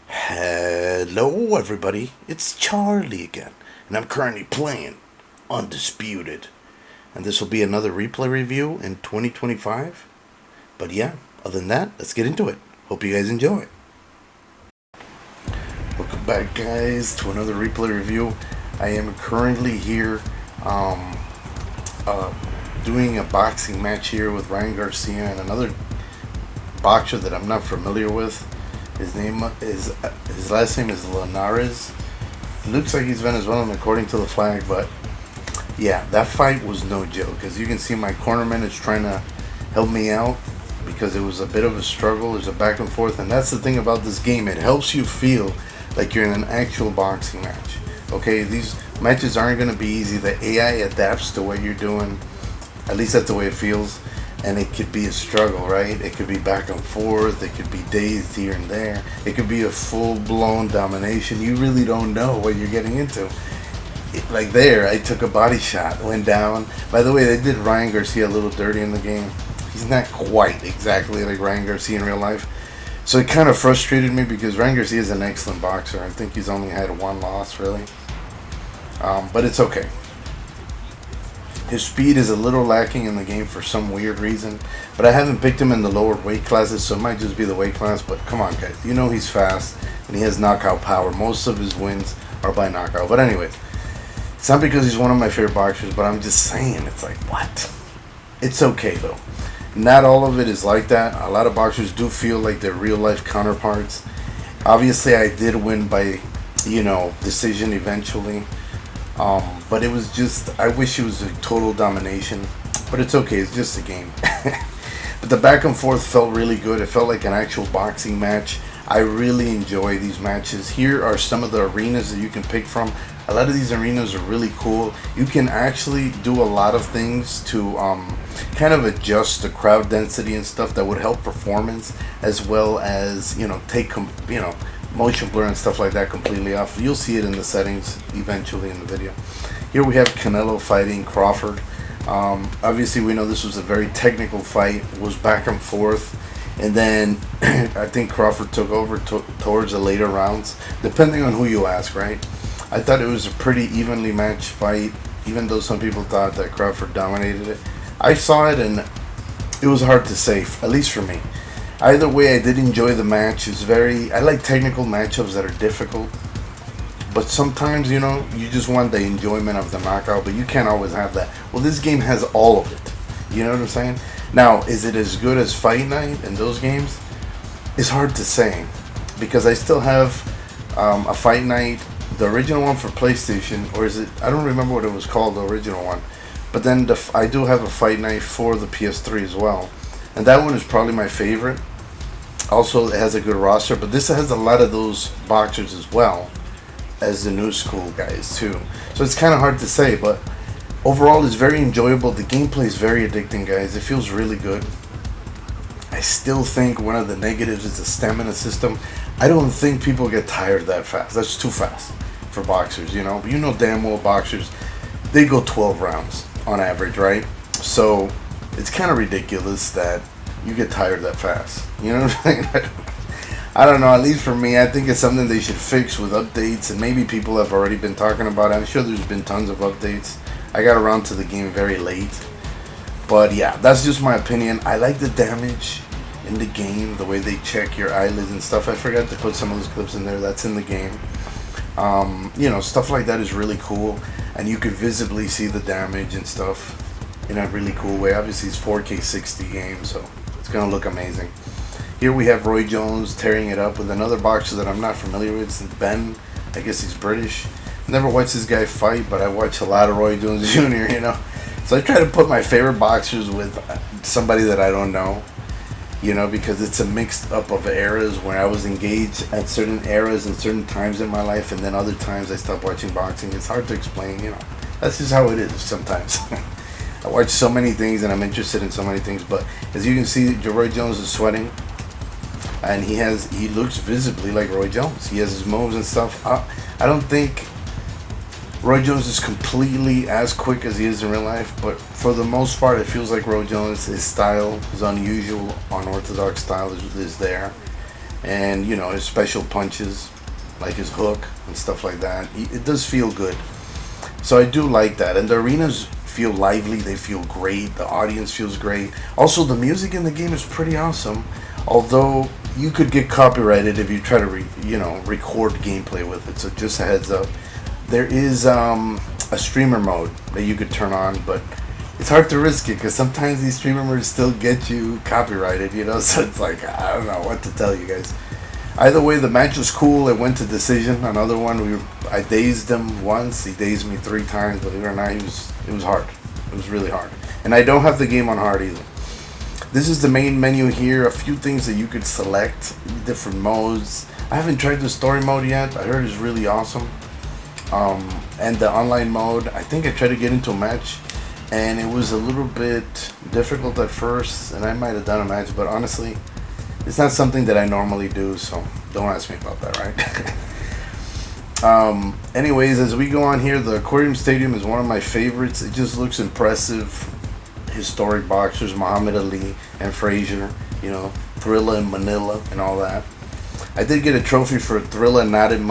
Hello everybody, it's Charlie again, and I'm currently playing Undisputed. And this will be another replay review in 2025. But yeah, other than that, let's get into it. Hope you guys enjoy. Welcome back guys to another replay review. I am currently here doing a boxing match here with Ryan Garcia and another boxer that I'm not familiar with. His last name is Linares. It looks like he's Venezuelan according to the flag, but yeah, that fight was no joke. As you can see, my cornerman is trying to help me out because it was a bit of a struggle. There's a back and forth, and that's the thing about this game. It helps you feel like you're in an actual boxing match. Okay, these matches aren't going to be easy. The AI adapts to what you're doing. At least that's the way it feels. And it could be a struggle, right? It could be back and forth. It could be dazed here and there. It could be a full-blown domination. You really don't know what you're getting into. Like there, I took a body shot, went down. By the way, they did Ryan Garcia a little dirty in the game. He's not quite exactly like Ryan Garcia in real life. So it kind of frustrated me because Ryan Garcia is an excellent boxer. I think he's only had one loss, really. But it's okay. His speed is a little lacking in the game for some weird reason, but I haven't picked him in the lower weight classes, so it might just be the weight class. But come on guys, you know he's fast and he has knockout power. Most of his wins are by knockout. But anyway, it's not because he's one of my favorite boxers, but I'm just saying, it's like, what? It's okay though. Not all of it is like that. A lot of boxers do feel like their real life counterparts. Obviously I did win by, decision eventually. But it was just, I wish it was a total domination, but it's okay, it's just a game. But the back and forth felt really good. It felt like an actual boxing match. I really enjoy these matches. Here are some of the arenas that you can pick from. A lot of these arenas are really cool. You can actually do a lot of things to kind of adjust the crowd density and stuff that would help performance, as well as, take, motion blur and stuff like that completely off. You'll see it in the settings eventually in the video. Here we have Canelo fighting Crawford. Obviously we know this was a very technical fight. It was back and forth, and then I think Crawford took over towards the later rounds, depending on who you ask, right? I thought it was a pretty evenly matched fight, even though some people thought that Crawford dominated it. I saw it and it was hard to say, at least for me. Either way, I did enjoy the match. I like technical matchups that are difficult. But sometimes, you just want the enjoyment of the knockout, but you can't always have that. Well, this game has all of it. You know what I'm saying? Now, is it as good as Fight Night and those games? It's hard to say, because I still have a Fight Night, the original one for PlayStation, or is it, I don't remember what it was called, the original one. But then I do have a Fight Night for the PS3 as well. And that one is probably my favorite. Also, it has a good roster, but this has a lot of those boxers as well as the new school guys too. So it's kind of hard to say, but overall it's very enjoyable. The gameplay is very addicting, guys. It feels really good. I still think one of the negatives is the stamina system. I don't think people get tired that fast. That's too fast for boxers, But you know damn well boxers, they go 12 rounds on average, right? So it's kind of ridiculous that you get tired that fast. You know what I'm saying? I don't know, at least for me, I think it's something they should fix with updates, and maybe people have already been talking about it. I'm sure there's been tons of updates. I got around to the game very late. But yeah, that's just my opinion. I like the damage in the game, the way they check your eyelids and stuff. I forgot to put some of those clips in there. That's in the game. Stuff like that is really cool, and you could visibly see the damage and stuff in a really cool way. Obviously it's 4K 60 game, so it's gonna look amazing. Here we have Roy Jones tearing it up with another boxer that I'm not familiar with. It's Ben, I guess he's British. Never watched this guy fight, but I watch a lot of Roy Jones Jr., So I try to put my favorite boxers with somebody that I don't know, because it's a mixed up of eras where I was engaged at certain eras and certain times in my life, and then other times I stopped watching boxing. It's hard to explain, That's just how it is sometimes. I watch so many things and I'm interested in so many things, but as you can see, Roy Jones is sweating, and he looks visibly like Roy Jones. He has his moves and stuff. I don't think Roy Jones is completely as quick as he is in real life, but for the most part, it feels like Roy Jones, his style, his unusual, unorthodox style is there. And, you know, his special punches, like his hook and stuff like that. It does feel good. So I do like that. And the arenas feel lively, they feel great, the audience feels great. Also, the music in the game is pretty awesome. Although you could get copyrighted if you try to, record gameplay with it. So just a heads up. There is a streamer mode that you could turn on, but it's hard to risk it because sometimes these streamer modes still get you copyrighted, So it's like, I don't know what to tell you guys. Either way, the match was cool. It went to decision. Another one, I dazed him once. He dazed me 3 times. Believe it or not, it was hard. It was really hard. And I don't have the game on hard either. This is the main menu here. A few things that you could select, different modes. I haven't tried the story mode yet. I heard it's really awesome. And the online mode, I think I tried to get into a match, and it was a little bit difficult at first, and I might have done a match, but honestly, it's not something that I normally do, so don't ask me about that, right? Anyways, as we go on here, the Aquarium Stadium is one of my favorites. It just looks impressive. Historic boxers, Muhammad Ali and Frazier, Thrilla in Manila and all that. I did get a trophy for Thrilla not in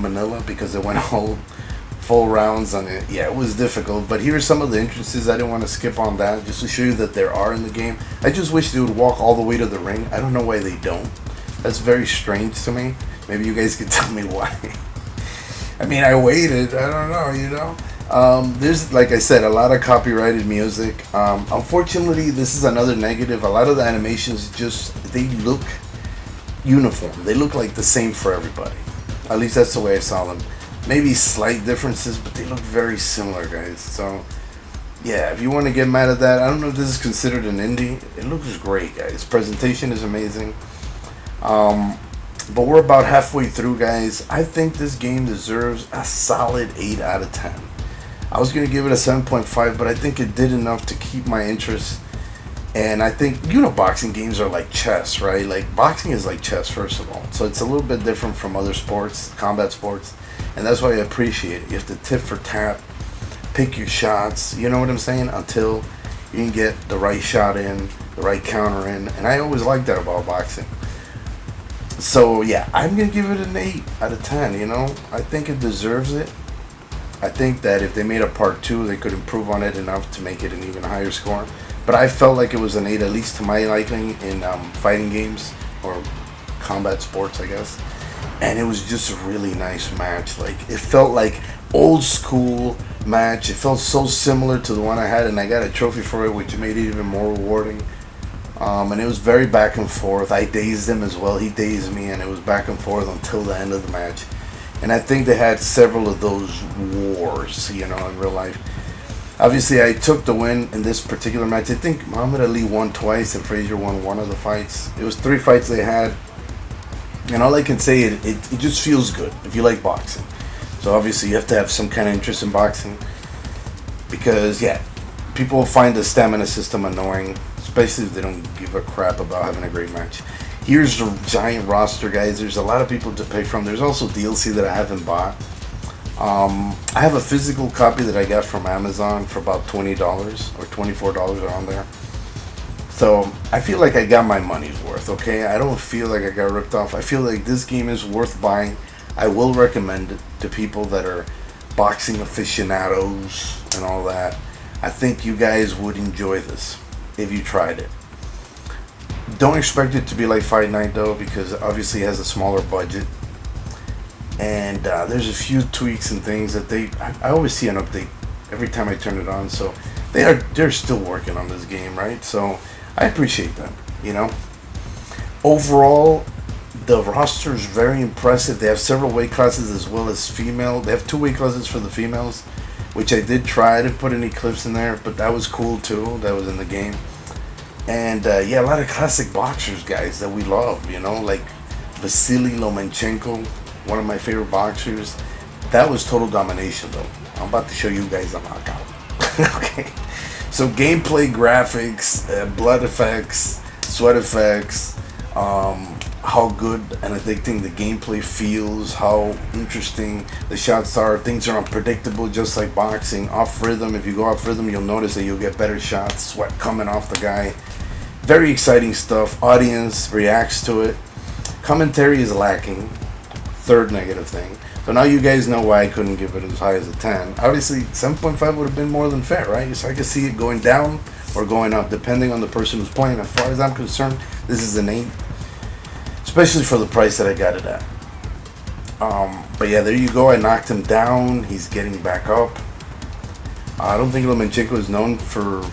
Manila because it went whole full rounds on it. Yeah, it was difficult, but here are some of the entrances. I didn't want to skip on that just to show you that there are in the game. I just wish they would walk all the way to the ring. I don't know why they don't. That's very strange to me. Maybe you guys can tell me why. I mean, I waited. I don't know, There's, like I said, a lot of copyrighted music. Unfortunately, this is another negative. A lot of the animations they look uniform. They look like the same for everybody. At least that's the way I saw them. Maybe slight differences, but they look very similar, guys. So, yeah, if you want to get mad at that, I don't know if this is considered an indie. It looks great, guys. Presentation is amazing. But we're about halfway through, guys. I think this game deserves a solid 8 out of 10. I was going to give it a 7.5, but I think it did enough to keep my interest. And I think, boxing games are like chess, right? Like, boxing is like chess, first of all. So it's a little bit different from other sports, combat sports. And that's why I appreciate it. You have to tip for tap, pick your shots, you know what I'm saying? Until you can get the right shot in, the right counter in. And I always like that about boxing. So, yeah, I'm going to give it an 8 out of 10, I think it deserves it. I think that if they made a part 2, they could improve on it enough to make it an even higher score. But I felt like it was an 8, at least to my liking, in fighting games or combat sports, I guess. And it was just a really nice match. Like, it felt like old school match. It felt so similar to the one I had, and I got a trophy for it, which made it even more rewarding. And it was very back and forth. I dazed him as well. He dazed me, and it was back and forth until the end of the match. And I think they had several of those wars, in real life. Obviously, I took the win in this particular match. I think Muhammad Ali won twice and Frazier won one of the fights. It was 3 fights they had. And all I can say, it just feels good if you like boxing. So obviously, you have to have some kind of interest in boxing. Because, yeah, people find the stamina system annoying. Especially if they don't give a crap about having a great match. Here's the giant roster, guys. There's a lot of people to pick from. There's also DLC that I haven't bought. I have a physical copy that I got from Amazon for about $20 or $24 around there. So I feel like I got my money's worth, okay? I don't feel like I got ripped off. I feel like this game is worth buying. I will recommend it to people that are boxing aficionados and all that. I think you guys would enjoy this if you tried it. Don't expect it to be like Fight Night though, because obviously it has a smaller budget. And there's a few tweaks and things that I always see an update every time I turn it on. So they're still working on this game, right? So I appreciate that, Overall, the roster is very impressive. They have several weight classes as well as female. They have 2 weight classes for the females, which I did try. I didn't put any clips in there, but that was cool too. That was in the game. And yeah, a lot of classic boxers, guys, that we love, like Vasily Lomachenko, one of my favorite boxers. That was total domination, though. I'm about to show you guys a knockout. Okay. So gameplay, graphics, blood effects, sweat effects, how good and addicting the gameplay feels, how interesting the shots are. Things are unpredictable, just like boxing. Off rhythm, if you go off rhythm, you'll notice that you'll get better shots, sweat coming off the guy. Very exciting stuff. Audience reacts to it. Commentary is lacking. Third negative thing. So now you guys know why I couldn't give it as high as a 10. Obviously, 7.5 would have been more than fair, right? So I could see it going down or going up, depending on the person who's playing. As far as I'm concerned, this is an 8. Especially for the price that I got it at. But yeah, there you go. I knocked him down. He's getting back up. I don't think Lomachenko is known for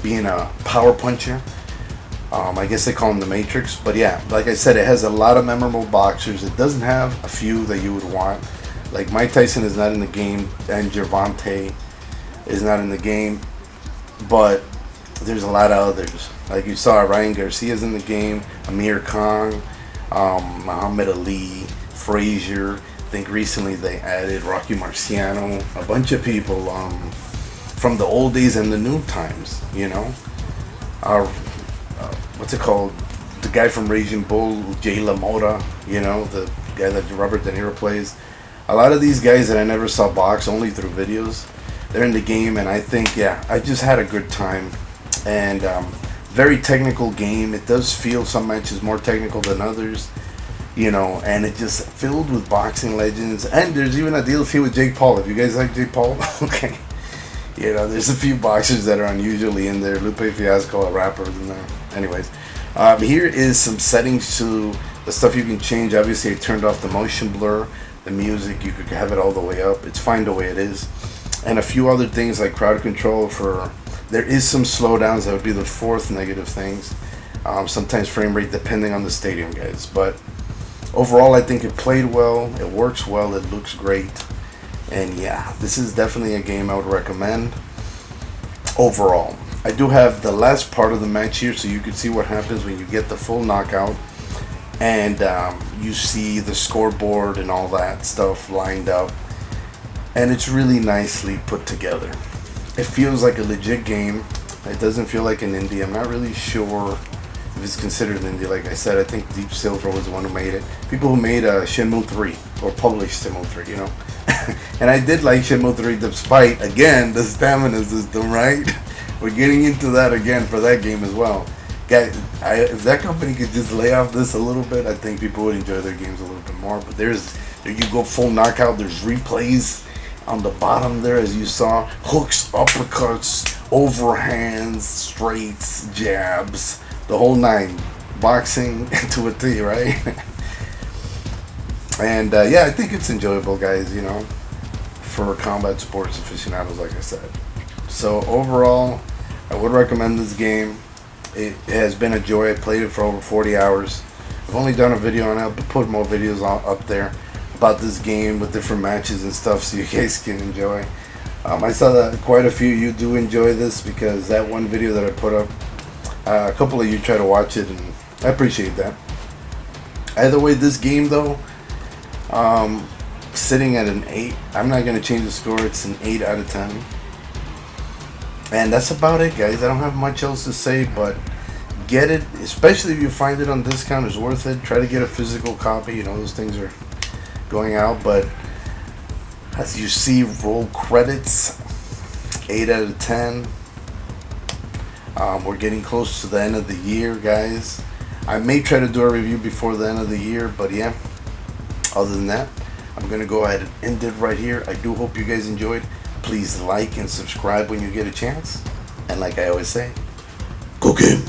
being a power puncher. I guess they call him the Matrix. But yeah, like I said, it has a lot of memorable boxers. It doesn't have a few that you would want. Like Mike Tyson is not in the game, and Gervonta is not in the game. But there's a lot of others. Like you saw, Ryan Garcia's in the game, Amir Khan, Muhammad Ali, Frazier. I think recently they added Rocky Marciano, a bunch of people from the old days and the new times, you know. What's it called? The guy from Raging Bull, Jay LaMotta, you know, the guy that Robert De Niro plays. A lot of these guys that I never saw box, only through videos, they're in the game, and I think, yeah, I just had a good time. And very technical game. It does feel some matches more technical than others, you know, and it just filled with boxing legends. And there's even a DLC with Jake Paul. If you guys like Jake Paul, okay, you know, there's a few boxers that are unusually in there. Lupe Fiasco, a rapper, in there. Anyways, here is some settings to the stuff you can change. Obviously, I turned off the motion blur, the music. You could have it all the way up. It's fine the way it is, and a few other things like crowd control for. There is some slowdowns. That would be the fourth negative things. Sometimes frame rate depending on the stadium, guys. But overall, I think it played well. It works well. It looks great. And yeah, this is definitely a game I would recommend. Overall, I do have the last part of the match here, so you can see what happens when you get the full knockout. And you see the scoreboard and all that stuff lined up. And it's really nicely put together. It feels like a legit game. It doesn't feel like an indie. I'm not really sure if it's considered an indie. Like I said, I think Deep Silver was the one who made it. People who made Shenmue 3, or published Shenmue 3, you know. And I did like Shenmue 3 despite, again, the stamina system, right? We're getting into that again for that game as well. Guys, if that company could just lay off this a little bit, I think people would enjoy their games a little bit more. But there you go, full knockout. There's replays on the bottom there, as you saw. Hooks, uppercuts, overhands, straights, jabs, the whole 9. Boxing to a T, right? And yeah, I think it's enjoyable, guys, you know, for combat sports aficionados, like I said. So overall, I would recommend this game. It has been a joy. I played it for over 40 hours. I've only done a video on it. I'll put more videos up there about this game with different matches and stuff, so you guys can enjoy. I saw that quite a few of you do enjoy this, because that one video that I put up, a couple of you try to watch it, and I appreciate that. Either way, this game though, sitting at an 8. I'm not going to change the score. It's an 8 out of 10. And that's about it, guys. I don't have much else to say, but get it, especially if you find it on discount. It's worth it. Try to get a physical copy. You know, those things are going out. But as you see, roll credits, 8 out of 10. We're getting close to the end of the year, guys. I may try to do a review before the end of the year, but yeah, other than that, I'm going to go ahead and end it right here. I do hope you guys enjoyed. Please like and subscribe when you get a chance. And like I always say, go game.